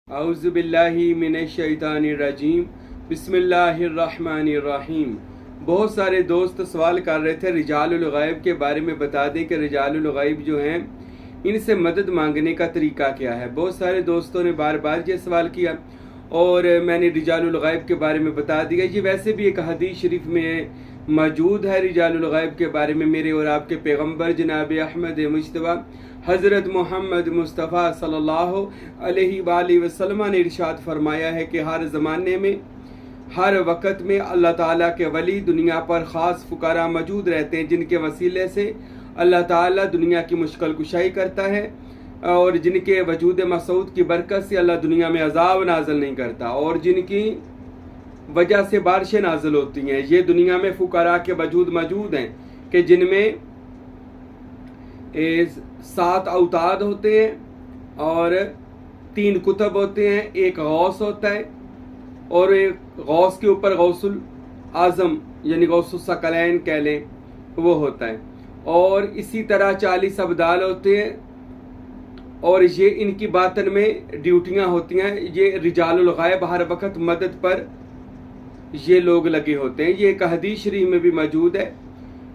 औज़ुबिल्लाहि मिनश्शैतानिर्रजीम बिस्मिल्लाहिर्रहमानिर्रहीम। बहुत सारे दोस्त सवाल कर रहे थे रिजालुल गैब के बारे में। बता दें कि रिजालुल गैब जो हैं इनसे मदद मांगने का तरीका क्या है। बहुत सारे दोस्तों ने बार बार ये सवाल किया और मैंने रिजालुल गैब के बारे में बता दिया। ये वैसे भी एक हदीस शरीफ में मौजूद है रिजालुल गैब के बारे में। मेरे और आपके पैगम्बर जनाब अहमद मुज्तबा हज़रत मोहम्मद मुस्तफ़ा सल्लल्लाहु अलैहि वसल्लम ने इरशाद फरमाया है कि हर ज़माने में हर वक़्त में अल्लाह ताला के वली दुनिया पर ख़ास फ़ुक़रा मौजूद रहते हैं, जिनके वसीले से अल्लाह ताला दुनिया की मुश्किल कुशाई करता है और जिनके वजूद मसूद की बरकत से अल्लाह दुनिया में अज़ाब नाज़िल नहीं करता और जिनकी वजह से बारिशें नाज़िल होती हैं। ये दुनिया में फ़ुक़रा के वजूद मौजूद हैं कि जिनमें 7 औताद होते हैं और 3 कुतब होते हैं। एक गौस होता है और एक गौस के ऊपर गौसुल आज़म यानी गौसुस सकलैन कह लें वो होता है। और इसी तरह 40 अब्दाल होते हैं और ये इनकी बातन में ड्यूटियाँ होती हैं। ये रिजालुल गैब हर वक्त मदद पर ये लोग लगे होते हैं। ये एक हदीस शरीफ में भी मौजूद है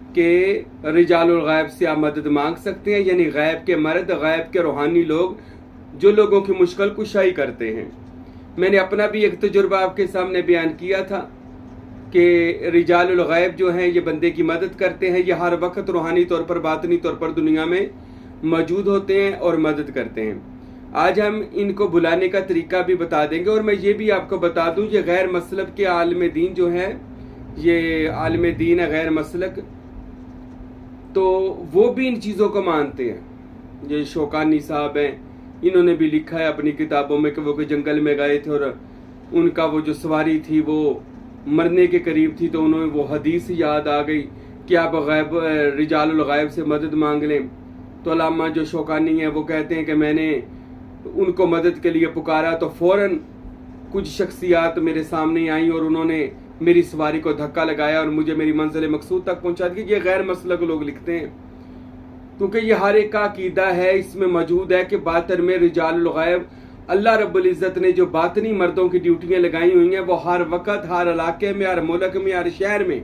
कि रिजालुल गैब से आप मदद मांग सकते हैं, यानी गैब के मर्द, गैब के रूहानी लोग जो लोगों की मुश्किल कुशाई करते हैं। मैंने अपना भी एक तजुर्बा आपके सामने बयान किया था कि रिजालुल गैब जो हैं ये बंदे की मदद करते हैं। ये हर वक्त रूहानी तौर पर, बातनी तौर पर दुनिया में मौजूद होते हैं और मदद करते हैं। आज हम इनको बुलाने का तरीका भी बता देंगे और मैं ये भी आपको बता दूं, ये गैर मसलब के आलिम दीन जो हैं, ये आलिम दीन है गैर मसलक, तो वो भी इन चीज़ों को मानते हैं। ये शौकानी साहब हैं, इन्होंने भी लिखा है अपनी किताबों में कि वो जंगल में गए थे और उनका वो जो सवारी थी वो मरने के करीब थी, तो उन्होंने वो हदीस याद आ गई कि आप गैब रिजालुल गैब से मदद मांग लें। तो अल्लामा जो शौकानी है वो कहते हैं कि मैंने उनको मदद के लिए पुकारा तो फ़ौरन कुछ शख्सियात मेरे सामने आई और उन्होंने मेरी सवारी को धक्का लगाया और मुझे मेरी मंजिल मकसूद तक पहुंचा दिया। ये गैर मसलक लोग लिखते हैं क्योंकि ये हर एक का अकीदा है, इसमें मौजूद है कि बातन में रिजालुल गैब अल्लाह रब्बुल इज़्ज़त ने जो बातनी मर्दों की ड्यूटियाँ लगाई हुई हैं वो हर वक्त, हर इलाके में, हर मुल्क में, हर शहर में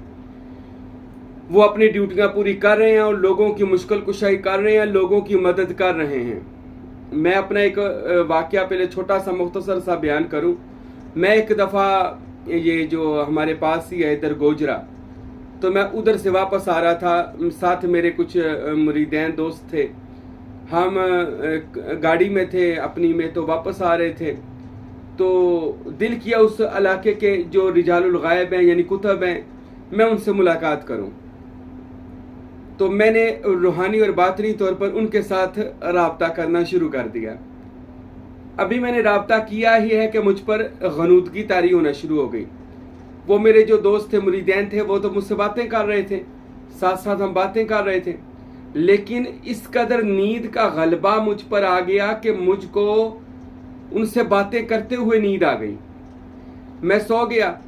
वो अपनी ड्यूटियाँ पूरी कर रहे हैं और लोगों की मुश्किल कुशाई कर रहे हैं, लोगों की मदद कर रहे हैं। मैं अपना एक वाक़या पहले छोटा सा मुख्तसर सा बयान करूं। मैं एक दफ़ा ये जो हमारे पास ही है इधर गोजरा, तो मैं उधर से वापस आ रहा था, साथ मेरे कुछ मुरीदैन दोस्त थे। हम गाड़ी में थे अपनी में, तो वापस आ रहे थे तो दिल किया उस इलाके के जो रिजालुल गैब हैं यानी कुतब हैं, मैं उनसे मुलाकात करूं। तो मैंने रूहानी और बातनी तौर पर उनके साथ राब्ता करना शुरू कर दिया। अभी मैंने राब्ता किया ही है कि मुझ पर गनूदगी तारी होना शुरू हो गई। वो मेरे जो दोस्त थे, मुरीदैन थे, वो तो मुझसे बातें कर रहे थे, साथ साथ हम बातें कर रहे थे, लेकिन इस कदर नींद का गलबा मुझ पर आ गया कि मुझको उनसे बातें करते हुए नींद आ गई। मैं सो गया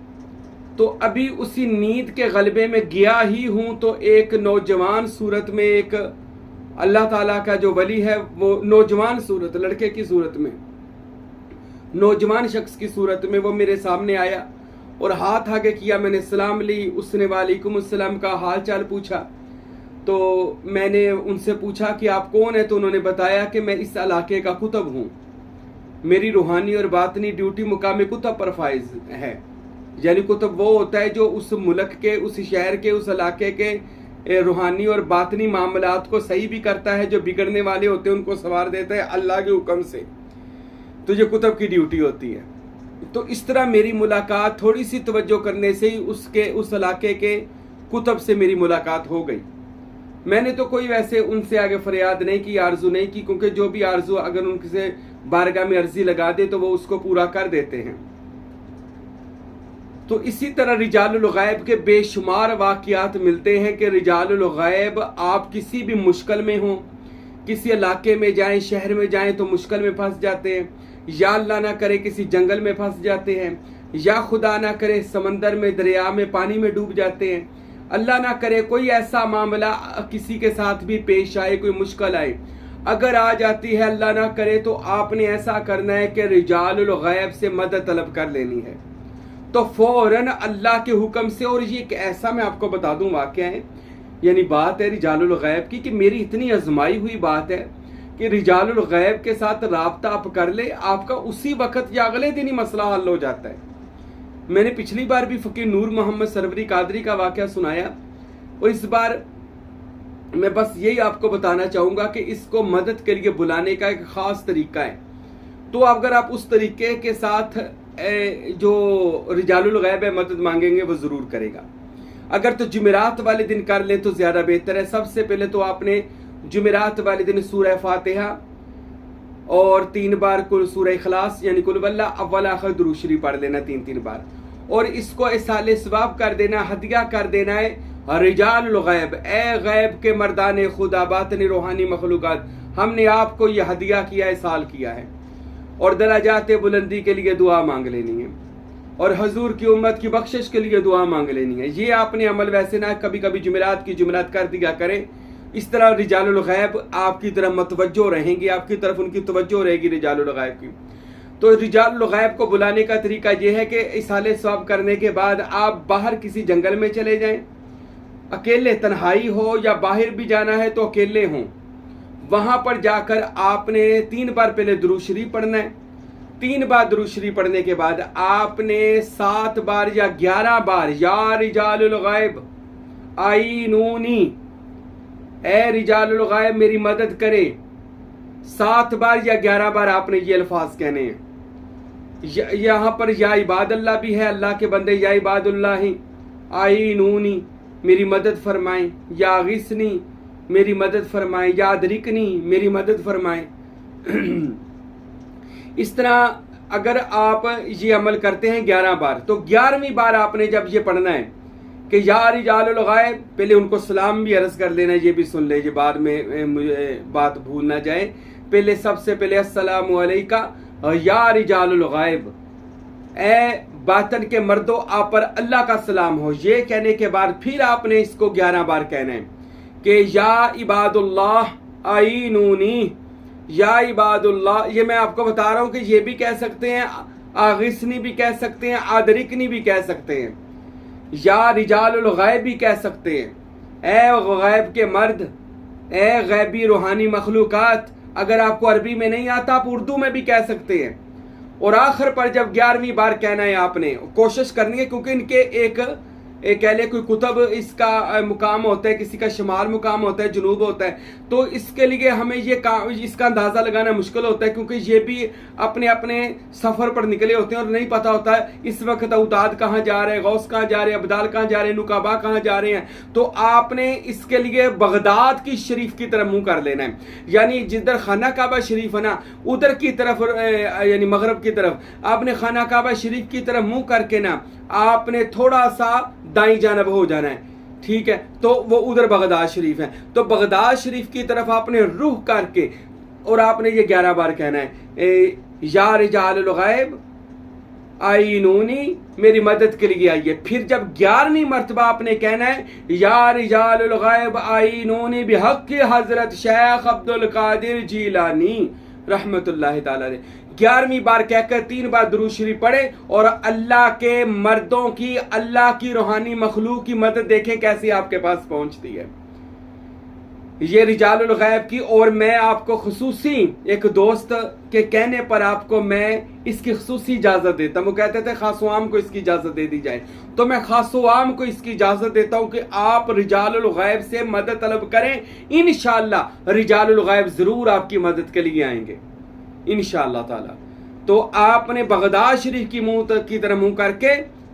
तो अभी उसी नींद के गलबे में गया ही हूं तो एक नौजवान सूरत में, एक अल्लाह ताला का जो वली है वो नौजवान सूरत, लड़के की सूरत में, नौजवान शख्स की सूरत में वो मेरे सामने आया और हाथ आगे किया। मैंने सलाम ली, उसने वालेकुम अस्सलाम का हाल चाल पूछा। तो मैंने उनसे पूछा कि आप कौन है, तो उन्होंने बताया कि मैं इस इलाके का कुतब हूँ, मेरी रूहानी और बातनी ड्यूटी मुकाम कुतब पर फाइज है। यानी कुतब वो होता है जो उस मुल्क के, उस शहर के, उस इलाके के रूहानी और बातनी मामलात को सही भी करता है, जो बिगड़ने वाले होते हैं उनको संवार देता है अल्लाह के हुक्म से। तो ये कुतब की ड्यूटी होती है। तो इस तरह मेरी मुलाकात थोड़ी सी तवज्जो करने से ही उसके उस इलाके के कुतब से मेरी मुलाकात हो गई। मैंने तो कोई वैसे उनसे आगे फरियाद नहीं की, आरजू नहीं की, क्योंकि जो भी आरजू अगर उनसे बारगाह में अर्जी लगा दे तो वो उसको पूरा कर देते हैं। तो इसी तरह रिजालुल गैब के बेशुमार वाक़ियात मिलते हैं कि रिजालुल गैब आप किसी भी मुश्किल में हों, किसी इलाके में जाएं, शहर में जाएं तो मुश्किल में फंस जाते हैं, या अल्लाह ना करे किसी जंगल में फंस जाते हैं, या खुदा ना करे समंदर में, दरिया में, पानी में डूब जाते हैं, अल्लाह ना करे कोई ऐसा मामला किसी के साथ भी पेश आए, कोई मुश्किल आए, अगर आ जाती है अल्लाह ना करे तो आपने ऐसा करना है कि रिजालुल गैब से मदद तलब कर लेनी है। तो फौरन अल्लाह के हुक्म से, और ये एक ऐसा मैं आपको बता दूं वाक़या है, यानी बात है रिजालुल गैब की, कि मेरी इतनी आजमाई हुई बात है कि रिजालुल गैब के साथ राब्ता आप कर ले, आपका उसी वक्त या अगले दिन ही मसला हल हो जाता है। मैंने पिछली बार भी फ़कीर नूर मोहम्मद सरवरी कादरी का वाक़या सुनाया, और इस बार मैं बस यही आपको बताना चाहूँगा कि इसको मदद के लिए बुलाने का एक ख़ास तरीका है। तो अगर आप उस तरीके के साथ जो रिजालुल गैब है मदद मांगेंगे वो ज़रूर करेगा। अगर तो जुमेरात वाले दिन कर ले तो ज़्यादा बेहतर है। सबसे पहले तो आपने जुमेरात वाले दिन सूरह फातिहा और 3 बार कुल सूरह इखलास यानी कुल वल्लाह अव्वल आखिर दुरूद शरीफ पढ़ लेना 3-3 बार, और इसको इसाले सवाब कर देना, हदिया कर देना है रिजालुल गैब, ए गैब के मर्दाने खुदा बातनी रूहानी मखलूकात, हमने आपको ये हदिया किया है, साल किया है, और दराजात बुलंदी के लिए दुआ मांग लेनी है, और हजूर की उम्मत की बख्शिश के लिए दुआ मांग लेनी है। ये आपने अमल वैसे ना कभी कभी जुमेरात की जुमेरात कर दिया करें, इस तरह रिजालुल गैब आपकी तरफ मतवज्जो रहेंगे, आपकी तरफ उनकी तवज्जो रहेगी रिजालुल गैब की। तो रिजालुल गैब को बुलाने का तरीका यह है कि इसाले सवाब करने के बाद आप बाहर किसी जंगल में चले जाएं, अकेले तन्हाई हो या बाहर भी जाना है तो अकेले हों, वहां पर जाकर आपने 3 बार पहले दुरूद शरीफ पढ़ना है। 3 बार दुरूद शरीफ पढ़ने के बाद आपने 7 बार या 11 बार या रिजालुल गैब आई नूनी, ए रिजालुल गैब मेरी मदद करे, 7 बार या 11 बार आपने ये अल्फाज कहने हैं। यहाँ पर या इबादल्लाह भी है, अल्लाह के बंदे, या इबादुल्लाह आई नूनी मेरी मदद फरमाएं, या गिस्नी मेरी मदद फरमाएं, या अदरिकनी मेरी मदद फरमाएं। इस तरह अगर आप ये अमल करते हैं 11 बार, तो 11वीं बार आपने जब ये पढ़ना है कि या रिजालुल गैब, पहले उनको सलाम भी अर्ज कर लेना, ये भी सुन लीजिए, बाद में मुझे बात भूल ना जाए। पहले सबसे पहले अस्सलामु अलैका या रिजालुल गैब, ए बातन के मर्दों आप पर अल्लाह का सलाम हो। ये कहने के बाद फिर आपने इसको 11 बार कहना है कि या इबादुल्लाह आईनूनी, या इबादुल्लाह, ये मैं आपको बता रहा हूं कि ये भी कह सकते हैं, आगिसनी भी कह सकते हैं, आदरिकनी भी कह सकते हैं, या रिजालुल गैब भी कह सकते हैं, ए गैब के मर्द, ए गैबी रूहानी मखलूकात। अगर आपको अरबी में नहीं आता आप उर्दू में भी कह सकते हैं। और आखिर पर जब 11वीं बार कहना है आपने, कोशिश करनी है, क्योंकि इनके एक कह ले कोई कुतब इसका मुकाम होता है, किसी का शुमार मुकाम होता है, जुनूब होता है, तो इसके लिए हमें ये इसका अंदाज़ा लगाना मुश्किल होता है, क्योंकि ये भी अपने अपने सफ़र पर निकले होते हैं और नहीं पता होता है इस वक्त औताद कहाँ जा रहे हैं, गौस कहाँ जा रहे हैं, अब्दाल कहाँ जा रहे हैं, नुकाबा कहाँ जा रहे हैं। तो आपने इसके लिए बगदाद की शरीफ की तरफ मुँह कर लेना है, यानी जिधर खाना काबा शरीफ है ना उधर की तरफ, यानी मगरब की तरफ आपने खाना काबा शरीफ की तरफ मुँह करके ना आपने थोड़ा सा दाईं जानब हो जाना है, ठीक है। तो वो उधर बगदाद शरीफ है, तो बगदाद शरीफ की तरफ आपने रुख करके और आपने ये 11 बार कहना है, या रिजालुल गैब आईनूनी मेरी मदद के लिए आइए। फिर जब 11वीं मर्तबा आपने कहना है, या रिजालुल गैब आईनूनी बिहक़्क़ि हज़रत शेख अब्दुल कादिर जीलानी रहमतुल्लाह ताला अलैह। 11वीं बार कहकर 3 बार दुरूद शरीफ पढ़े और अल्लाह के मर्दों की, अल्लाह की रूहानी मखलूक की मदद देखें कैसे आपके पास पहुंचती है ये रिजालुल गैब की। और मैं आपको खुसूसी एक दोस्त के कहने पर आपको मैं इसकी खुसूसी इजाज़त देता हूँ। वो कहते थे खासो आम को इसकी इजाज़त दे दी जाए, तो मैं खासो आम को इसकी इजाज़त देता हूँ कि आप रिजालुल गैब से मदद तलब करें, इंशाअल्लाह रिजालुल गैब ज़रूर आपकी मदद के लिए आएंगे इंशाअल्लाह ताला। तो आपने बगदाद शरीफ की मुंह की तरह मुंह करके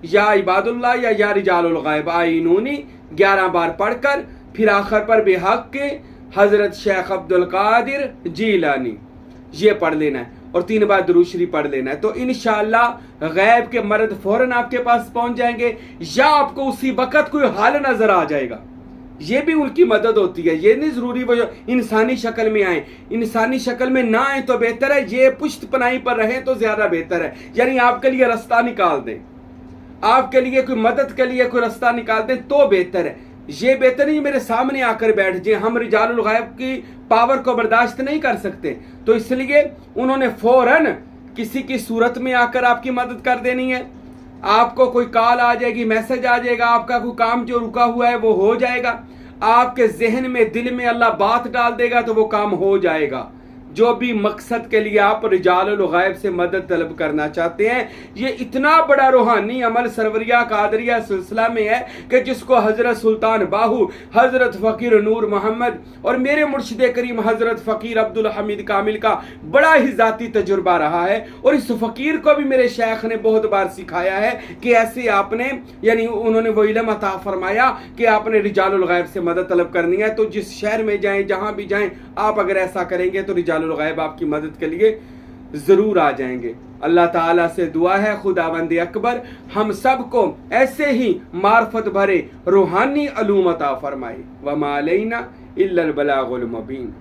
या इबादुल्लाह या रिजालुल गैब आईनूनी 11 बार पढ़कर फिर आखिर पर बेहक़्क़ि हज़रत शेख अब्दुल कादिर जीलानी ये पढ़ लेना है और 3 बार दुरूद शरीफ पढ़ लेना है। तो इंशाअल्लाह गैब के मर्द फौरन आपके पास पहुंच जाएंगे, या आपको उसी वक्त कोई हाल नजर आ जाएगा। ये भी उनकी मदद होती है, ये नहीं जरूरी वो इंसानी शक्ल में आए, इंसानी शक्ल में ना आए तो बेहतर है, ये पुश्त पनाही पर रहे तो ज्यादा बेहतर है। यानी आपके लिए रास्ता निकाल दें, आपके लिए कोई मदद के लिए कोई रास्ता निकाल दें तो बेहतर है। ये बेहतर नहीं मेरे सामने आकर बैठ जाए, हम रिजालुल गैब की पावर को बर्दाश्त नहीं कर सकते। तो इसलिए उन्होंने फौरन किसी की सूरत में आकर आपकी मदद कर देनी है। आपको कोई कॉल आ जाएगी, मैसेज आ जाएगा, आपका कोई काम जो रुका हुआ है वो हो जाएगा। आपके जहन में, दिल में अल्लाह बात डाल देगा तो वो काम हो जाएगा। जो भी मकसद के लिए आप रिजालुल गैब से मदद तलब करना चाहते हैं, ये इतना बड़ा रूहानी अमल सरवरिया कादरिया सिलसिला में है कि जिसको हजरत सुल्तान बाहू, हजरत फ़कीर नूर मोहम्मद और मेरे मुर्शिद करीम हजरत फ़कीर अब्दुल हमीद कामिल का बड़ा ही ज़ाती तजुर्बा रहा है। और इस फ़कीर को भी मेरे शेख ने बहुत बार सिखाया है कि ऐसे आपने, यानी उन्होंने वो इल्म अता फरमाया कि आपने रिजालुल गैब से मदद तलब करनी है। तो जिस शहर में जाएं, जहां भी जाएं, आप अगर ऐसा करेंगे तो रिजालुल गैब आपकी मदद के लिए जरूर आ जाएंगे। अल्लाह ताला से दुआ है खुदावंद अकबर हम सब को ऐसे ही मार्फत भरे रूहानी अलूम अता फरमाए। वमा अलैना इल्लल बलागुल मुबीन।